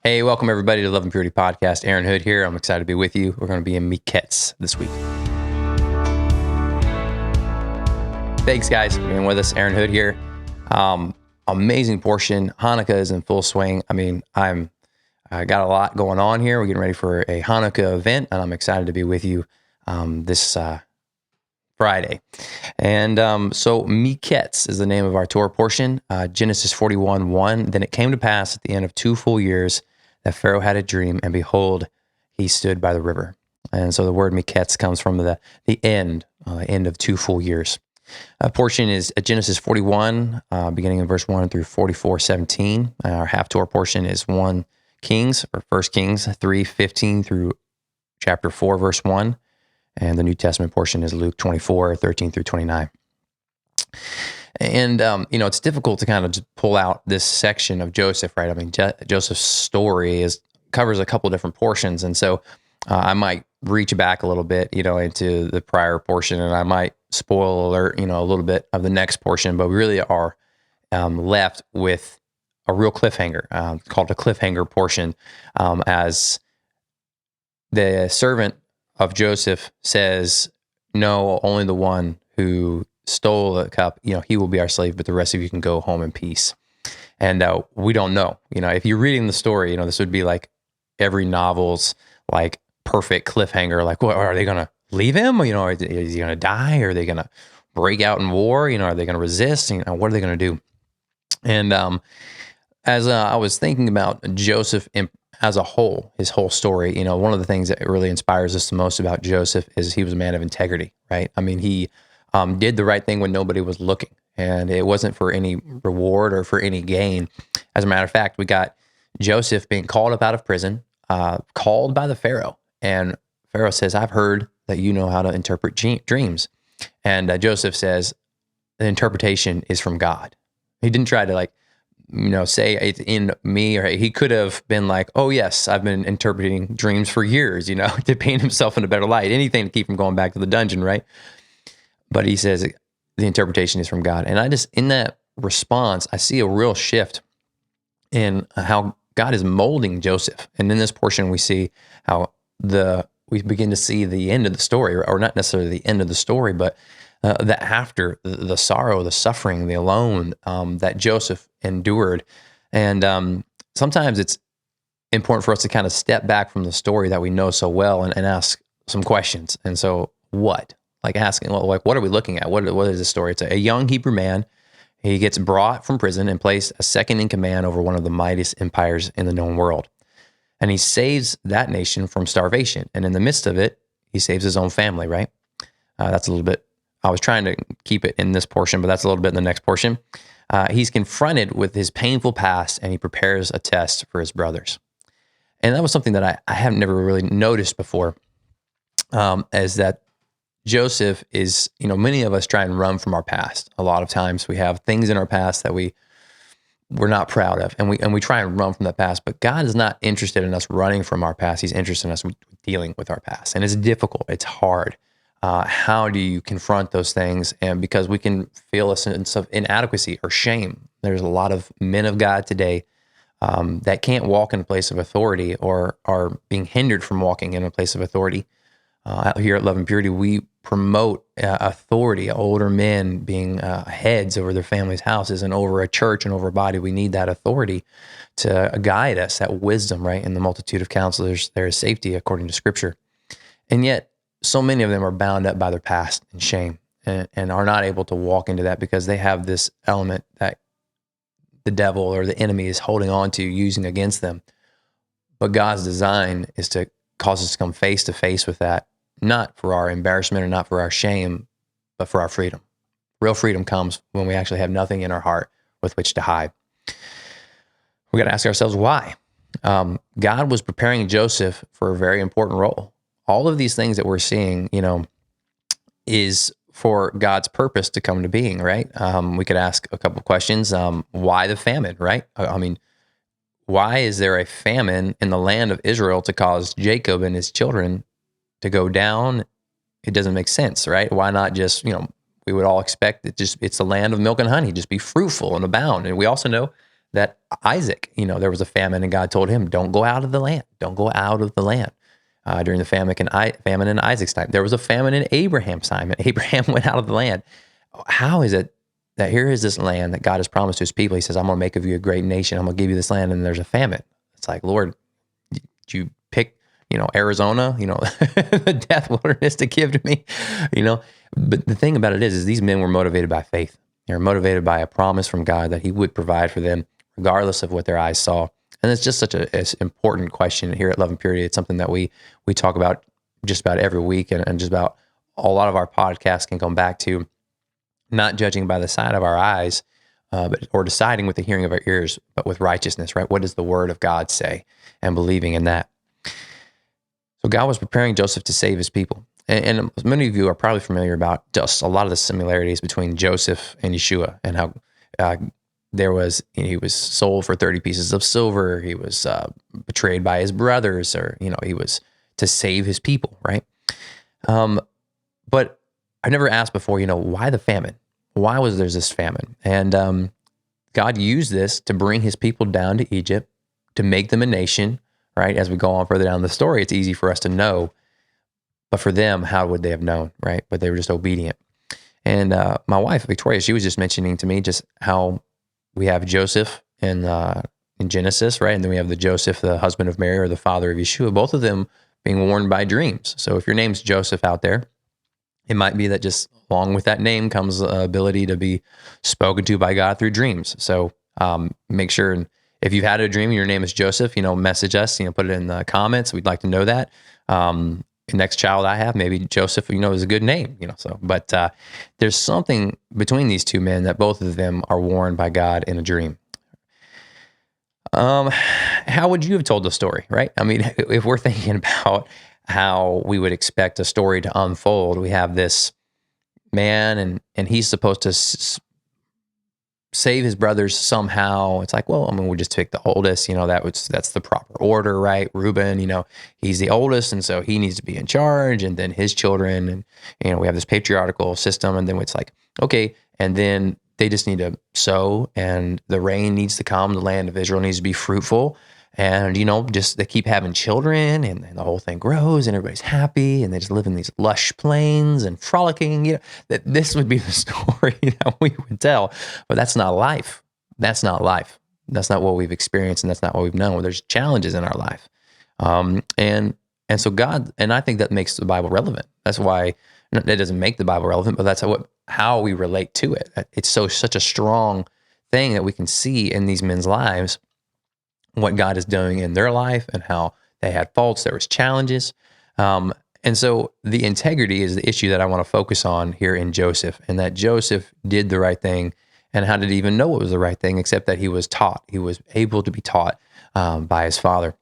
Hey, welcome everybody to Love and Purity Podcast. Aaron Hood here. I'm excited to be with you. We're going to be in Miketz this week. Thanks, guys, for being with us. Aaron Hood here. Amazing portion. Hanukkah is in full swing. I got a lot going on here. We're getting ready for a Hanukkah event, and I'm excited to be with you this Friday. And so Miketz is the name of our Torah portion. Genesis 41:1. Then it came to pass at the end of 2 full years that Pharaoh had a dream, and behold, he stood by the river. And so the word Miketz comes from the end of 2 full years. Portion is Genesis 41, beginning in verse 1 through 44:17. Our half-Torah portion is 1 Kings, or 1 Kings 3:15 through chapter 4, verse 1. And the New Testament portion is Luke 24:13 through 29. And, it's difficult to kind of just pull out this section of Joseph, right? Joseph's story covers a couple different portions. And so I might reach back a little bit, into the prior portion, and I might spoil alert, a little bit of the next portion, but we really are left with a real cliffhanger called a cliffhanger portion, as the servant of Joseph says, no, only the one who stole the cup, he will be our slave, but the rest of you can go home in peace. And we don't know, if you're reading the story, this would be like every novel's like perfect cliffhanger. Like, what, are they going to leave him? Is he going to die? Are they going to break out in war? Are they going to resist? What are they going to do? And as I was thinking about Joseph as a whole, his whole story, one of the things that really inspires us the most about Joseph is he was a man of integrity, right? He did the right thing when nobody was looking, and it wasn't for any reward or for any gain. As a matter of fact, we got Joseph being called up out of prison, called by the Pharaoh, and Pharaoh says, I've heard that you know how to interpret dreams. And Joseph says, the interpretation is from God. He didn't try to say it's in me, or he could have been like, oh yes, I've been interpreting dreams for years, to paint himself in a better light, anything to keep him going back to the dungeon, right? But he says the interpretation is from God. And in that response, I see a real shift in how God is molding Joseph. And in this portion, we see how we begin to see the end of the story, or not necessarily the end of the story, but that after the sorrow, the suffering, the alone that Joseph endured. And sometimes it's important for us to kind of step back from the story that we know so well and ask some questions. And so what? Like asking, what are we looking at? What is this story? It's a young Hebrew man. He gets brought from prison and placed as second in command over one of the mightiest empires in the known world. And he saves that nation from starvation. And in the midst of it, he saves his own family, right? That's a little bit, I was trying to keep it in this portion, but that's a little bit in the next portion. He's confronted with his painful past, and he prepares a test for his brothers. And that was something that I have never really noticed before, as that Joseph is, many of us try and run from our past. A lot of times we have things in our past that we're not proud of, and we try and run from that past. But God is not interested in us running from our past. He's interested in us dealing with our past. And it's difficult. It's hard. How do you confront those things? And because we can feel a sense of inadequacy or shame. There's a lot of men of God today that can't walk in a place of authority, or are being hindered from walking in a place of authority. Out here at Love and Purity, we promote authority, older men being heads over their families' houses and over a church and over a body. We need that authority to guide us, that wisdom, right? In the multitude of counselors, there is safety according to Scripture. And yet, so many of them are bound up by their past and shame, and are not able to walk into that because they have this element that the devil or the enemy is holding on to, using against them. But God's design is to cause us to come face to face with that, not for our embarrassment or not for our shame, but for our freedom. Real freedom comes when we actually have nothing in our heart with which to hide. We got to ask ourselves why. God was preparing Joseph for a very important role. All of these things that we're seeing, is for God's purpose to come to being, right? We could ask a couple of questions. Why the famine, right? Why is there a famine in the land of Israel to cause Jacob and his children to go down? It doesn't make sense, right? Why not just, we would all expect it's the land of milk and honey, just be fruitful and abound. And we also know that Isaac, there was a famine and God told him, don't go out of the land. Don't go out of the land. During the famine in Isaac's time. There was a famine in Abraham's time, and Abraham went out of the land. How is it that here is this land that God has promised to his people? He says, I'm going to make of you a great nation. I'm going to give you this land, and there's a famine. It's like, Lord, did you pick, Arizona, the death wilderness to give to me, But the thing about it is these men were motivated by faith. They were motivated by a promise from God that he would provide for them, regardless of what their eyes saw. And it's just such an important question here at Love and Purity. It's something that we talk about just about every week, and just about a lot of our podcasts can come back to not judging by the sight of our eyes, or deciding with the hearing of our ears, but with righteousness, right? What does the word of God say, and believing in that. So God was preparing Joseph to save his people. And many of you are probably familiar about just a lot of the similarities between Joseph and Yeshua, and how he was sold for 30 pieces of silver. He was betrayed by his brothers, or, he was to save his people, right? But I never asked before, why the famine? Why was there this famine? And God used this to bring his people down to Egypt, to make them a nation, right? As we go on further down the story, it's easy for us to know. But for them, how would they have known, right? But they were just obedient. And my wife, Victoria, she was just mentioning to me just how we have Joseph in Genesis, right? And then we have the Joseph, the husband of Mary, or the father of Yeshua, both of them being warned by dreams. So if your name's Joseph out there, it might be that just along with that name comes the ability to be spoken to by God through dreams. So make sure, and if you've had a dream and your name is Joseph, message us, put it in the comments. We'd like to know that. The next child I have, maybe Joseph, is a good name, but there's something between these two men that both of them are warned by God in a dream. How would you have told the story, right? I mean, if we're thinking about how we would expect a story to unfold, we have this man and he's supposed to save his brothers somehow. It's like, well, we'll just pick the oldest, that's the proper order, right? Reuben, he's the oldest, and so he needs to be in charge, and then his children, and, we have this patriarchal system, and then it's like, okay, and then they just need to sow, and the rain needs to come, the land of Israel needs to be fruitful, and, just they keep having children, and the whole thing grows, and everybody's happy, and they just live in these lush plains and frolicking, that this would be the story that we would tell. But that's not life. That's not life. That's not what we've experienced, and that's not what we've known. There's challenges in our life. And so God, and I think that makes the Bible relevant. That's why that doesn't make the Bible relevant, but that's how we relate to it. It's such a strong thing that we can see in these men's lives, what God is doing in their life, and how they had faults, there was challenges. And so the integrity is the issue that I want to focus on here in Joseph, and that Joseph did the right thing. And how did he even know what was the right thing, except that he was taught? He was able to be taught by his father.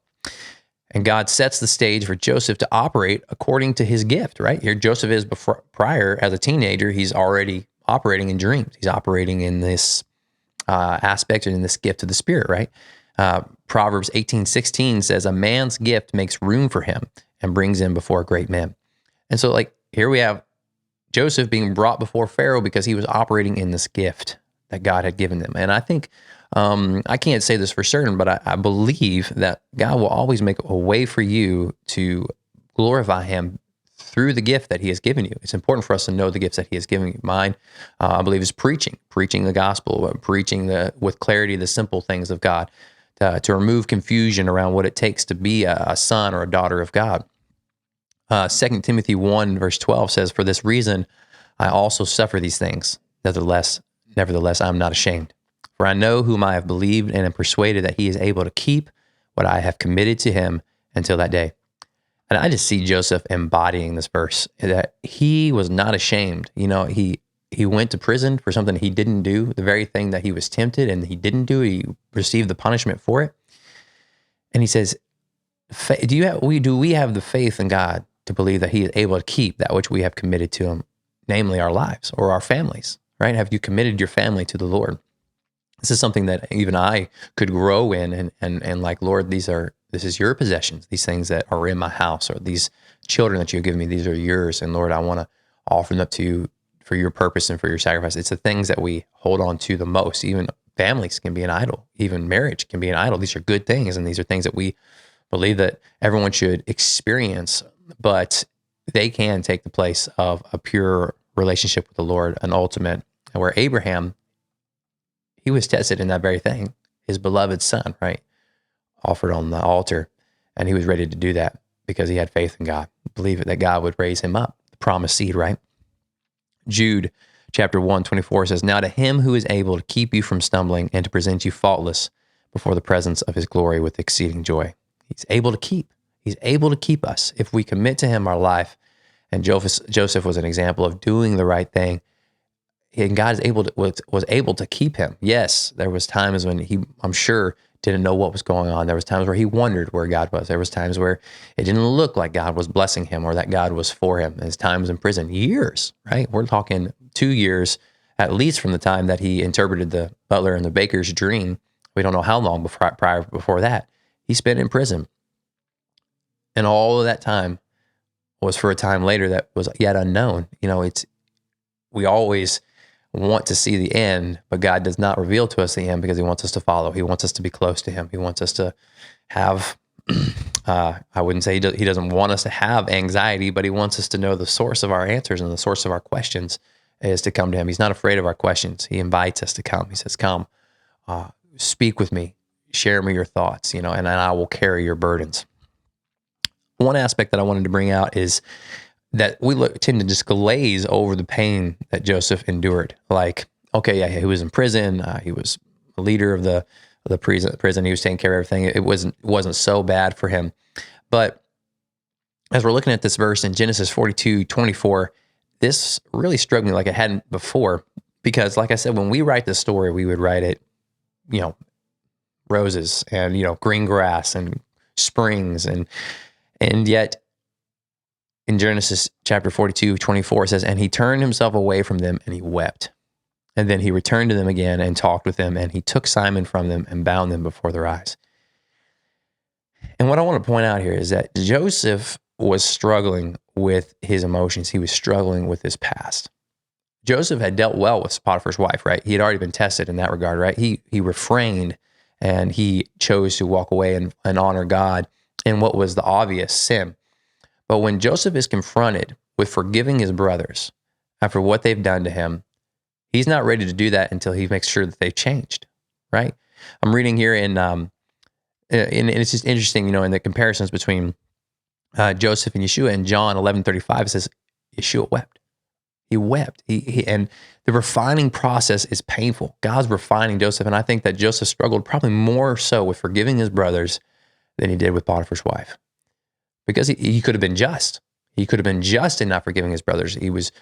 And God sets the stage for Joseph to operate according to his gift, right? Here Joseph is prior, as a teenager, he's already operating in dreams. He's operating in this aspect and in this gift of the Spirit, right? Proverbs 18:16 says, a man's gift makes room for him and brings him before great men. And so here we have Joseph being brought before Pharaoh because he was operating in this gift that God had given them. And I think, I can't say this for certain, but I believe that God will always make a way for you to glorify him through the gift that he has given you. It's important for us to know the gifts that he has given you. Mine, I believe, is preaching the gospel, preaching with clarity the simple things of God, to remove confusion around what it takes to be a son or a daughter of God. 2 Timothy 1 verse 12 says, for this reason, I also suffer these things. Nevertheless, I'm not ashamed. For I know whom I have believed and am persuaded that he is able to keep what I have committed to him until that day. And I just see Joseph embodying this verse, that he was not ashamed. He went to prison for something he didn't do, the very thing that he was tempted and he didn't do. He received the punishment for it. And he says, do we have the faith in God to believe that he is able to keep that which we have committed to him, namely our lives or our families, right? Have you committed your family to the Lord? This is something that even I could grow in, and like, Lord, this is your possessions, these things that are in my house, or these children that you've given me, these are yours. And Lord, I want to offer them up to you for your purpose and for your sacrifice. It's the things that we hold on to the most, even families can be an idol. Even marriage can be an idol. These are good things, and these are things that we believe that everyone should experience, but they can take the place of a pure relationship with the Lord, an ultimate, where Abraham, he was tested in that very thing. His beloved son, right, offered on the altar, and he was ready to do that because he had faith in God, believe that God would raise him up, the promised seed, right? Jude chapter 1:24 says, "Now to him who is able to keep you from stumbling and to present you faultless before the presence of his glory with exceeding joy." He's able to keep. He's able to keep us if we commit to him our life. And Joseph was an example of doing the right thing. And God was able to keep him. Yes, there was times when he, I'm sure, didn't know what was going on. There was times where he wondered where God was. There was times where it didn't look like God was blessing him or that God was for him. His times in prison, years, right? We're talking 2 years, at least from the time that he interpreted the butler and the baker's dream. We don't know how long before that. He spent in prison. And all of that time was for a time later that was yet unknown. We always want to see the end, but God does not reveal to us the end because he wants us to follow. He wants us to be close to him. He wants us to have, I wouldn't say he doesn't want us to have anxiety, but he wants us to know the source of our answers, and the source of our questions is to come to him. He's not afraid of our questions. He invites us to come. He says, come, speak with me, share me your thoughts, and I will carry your burdens. One aspect that I wanted to bring out is that we tend to just glaze over the pain that Joseph endured. Like, okay, yeah, he was in prison. He was a leader of the prison. He was taking care of everything. It wasn't so bad for him. But as we're looking at this verse in Genesis 42:24, this really struck me like it hadn't before. Because like I said, when we write this story, we would write it, roses and, green grass and springs. And yet, in Genesis chapter 42:24, it says, "And he turned himself away from them and he wept. And then he returned to them again and talked with them, and he took Simon from them and bound them before their eyes." And what I want to point out here is that Joseph was struggling with his emotions. He was struggling with his past. Joseph had dealt well with Potiphar's wife, right? He had already been tested in that regard, right? He refrained and he chose to walk away and honor God in what was the obvious sin. But when Joseph is confronted with forgiving his brothers after what they've done to him, he's not ready to do that until he makes sure that they've changed, right? I'm reading here and it's just interesting, in the comparisons between Joseph and Yeshua. In John 11:35, it says, Yeshua wept. He wept. And the refining process is painful. God's refining Joseph. And I think that Joseph struggled probably more so with forgiving his brothers than he did with Potiphar's wife. Because he could have been just. He could have been just in not forgiving his brothers. It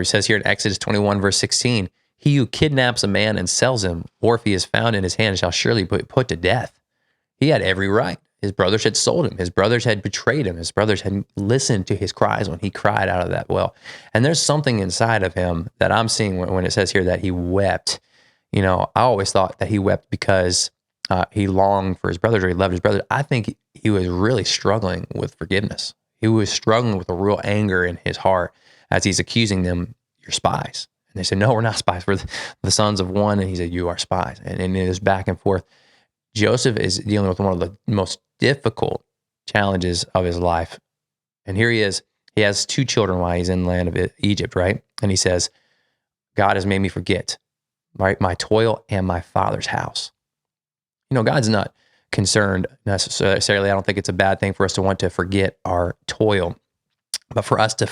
says here in Exodus 21, verse 16, "He who kidnaps a man and sells him, or if he is found in his hand, shall surely be put to death." He had every right. His brothers had sold him. His brothers had betrayed him. His brothers had listened to his cries when he cried out of that well. And there's something inside of him that I'm seeing when it says here that he wept. I always thought that he wept because he longed for his brothers or he loved his brothers. I think he was really struggling with forgiveness. He was struggling with a real anger in his heart as he's accusing them, "You're spies." And they said, "No, we're not spies. We're the sons of one." And he said, "You are spies." And it is back and forth. Joseph is dealing with one of the most difficult challenges of his life. And here he is. He has 2 children while he's in the land of Egypt, right? And he says, "God has made me forget my toil and my father's house." God's not concerned necessarily. I don't think it's a bad thing for us to want to forget our toil, but for us to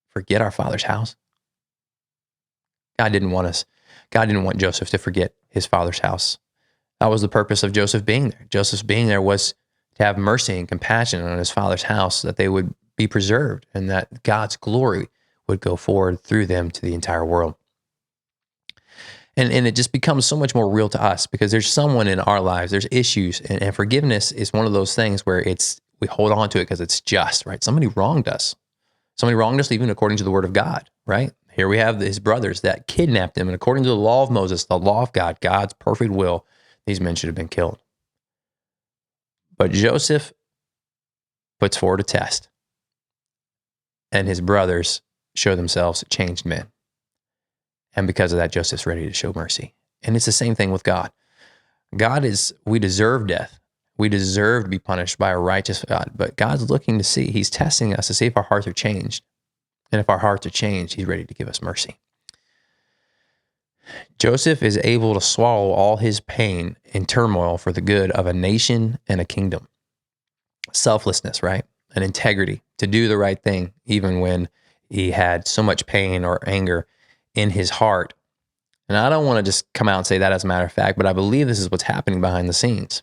forget our father's house, God didn't want Joseph to forget his father's house. That was the purpose of Joseph being there. Joseph's being there was to have mercy and compassion on his father's house, that they would be preserved and that God's glory would go forward through them to the entire world. And it just becomes so much more real to us because there's someone in our lives, there's issues, and forgiveness is one of those things where we hold on to it because it's just, right? Somebody wronged us. Somebody wronged us even according to the word of God, right? Here we have his brothers that kidnapped him, and according to the law of Moses, the law of God, God's perfect will, these men should have been killed. But Joseph puts forward a test, and his brothers show themselves changed men. And because of that, Joseph's ready to show mercy. And it's the same thing with God. We deserve death. We deserve to be punished by a righteous God, but God's looking to see, he's testing us to see if our hearts are changed. And if our hearts are changed, he's ready to give us mercy. Joseph is able to swallow all his pain and turmoil for the good of a nation and a kingdom. Selflessness, right? And integrity to do the right thing, even when he had so much pain or anger in his heart. And I don't want to just come out and say that as a matter of fact, but I believe this is what's happening behind the scenes.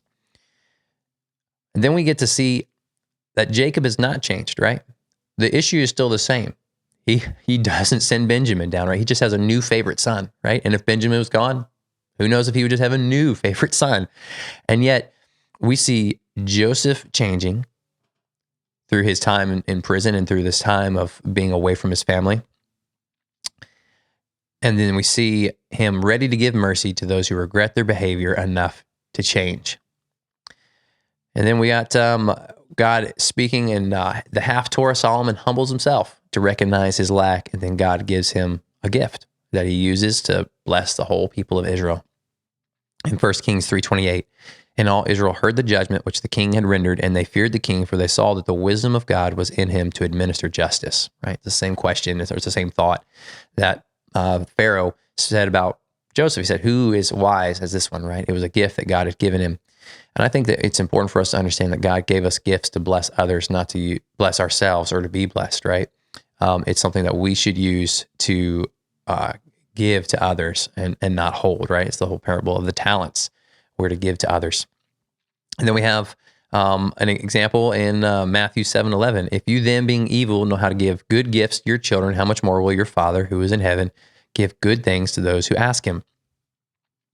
And then we get to see that Jacob is not changed, right? The issue is still the same. He doesn't send Benjamin down, right? He just has a new favorite son, right? And if Benjamin was gone, who knows if he would just have a new favorite son. And yet we see Joseph changing through his time in prison and through this time of being away from his family. And then we see him ready to give mercy to those who regret their behavior enough to change. And then we got God speaking in the half Torah. Solomon humbles himself to recognize his lack, and then God gives him a gift that he uses to bless the whole people of Israel. In 1 Kings 3:28, and all Israel heard the judgment which the king had rendered, and they feared the king, for they saw that the wisdom of God was in him to administer justice. Right, the same question, it's the same thought that Pharaoh said about Joseph. He said, "Who is wise as this one?" Right, it was a gift that God had given him. And I think that it's important for us to understand that God gave us gifts to bless others, not to bless ourselves or to be blessed, right? It's something that we should use to give to others and not hold, right? It's the whole parable of the talents. We're to give to others. And then we have an example in Matthew 7:11. If you then, being evil, know how to give good gifts to your children, how much more will your Father who is in heaven give good things to those who ask him?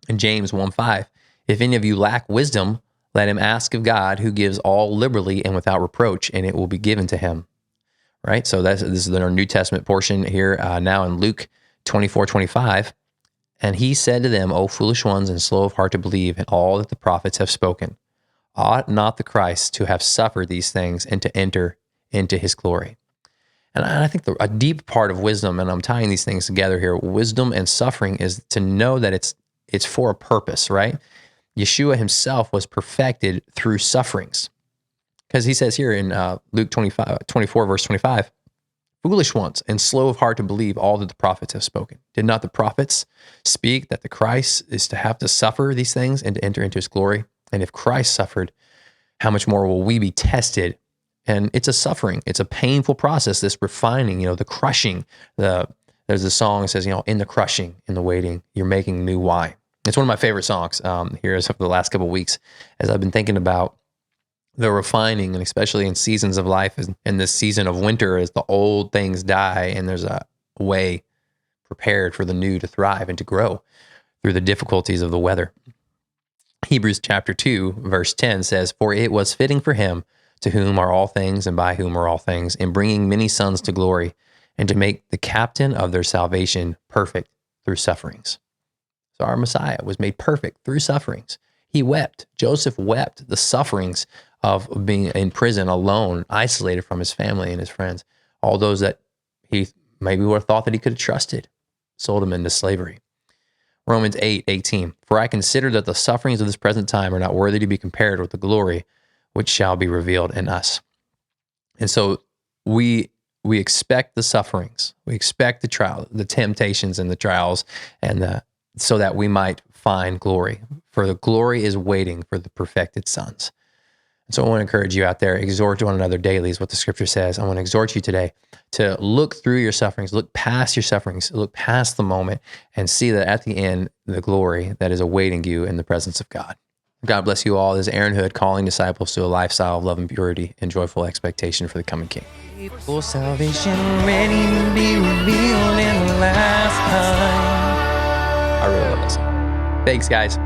In James 1:5, if any of you lack wisdom, let him ask of God, who gives all liberally and without reproach, and it will be given to him. Right? So this is our New Testament portion here now in Luke 24:25. And he said to them, O foolish ones and slow of heart to believe in all that the prophets have spoken. Ought not the Christ to have suffered these things and to enter into his glory? And I think a deep part of wisdom, and I'm tying these things together here, wisdom and suffering is to know that it's for a purpose, right? Yeshua himself was perfected through sufferings. Because he says here in Luke 24, verse 25, foolish ones and slow of heart to believe all that the prophets have spoken. Did not the prophets speak that the Christ is to have to suffer these things and to enter into his glory? And if Christ suffered, how much more will we be tested? And it's a suffering. It's a painful process, this refining, the crushing. There's a song that says, in the crushing, in the waiting, you're making new wine. It's one of my favorite songs here as of the last couple of weeks, as I've been thinking about the refining, and especially in seasons of life, in this season of winter, as the old things die, and there's a way prepared for the new to thrive and to grow through the difficulties of the weather. Hebrews chapter 2, verse 10 says, for it was fitting for him, to whom are all things and by whom are all things, in bringing many sons to glory, and to make the captain of their salvation perfect through sufferings. So our Messiah was made perfect through sufferings. He wept. Joseph wept the sufferings of being in prison alone, isolated from his family and his friends, all those that he maybe would have thought that he could have trusted, sold him into slavery. Romans 8:18, for I consider that the sufferings of this present time are not worthy to be compared with the glory which shall be revealed in us. And so we expect the sufferings, we expect the trial, the temptations and the trials, and so that we might find glory. For the glory is waiting for the perfected sons. And so I want to encourage you out there, exhort one another daily is what the scripture says. I want to exhort you today to look through your sufferings, look past your sufferings, look past the moment, and see that at the end, the glory that is awaiting you in the presence of God. God bless you all. This is Aaron Hood calling disciples to a lifestyle of love and purity and joyful expectation for the coming King. For salvation ready to be revealed in the last time. I really love this. Thanks, guys.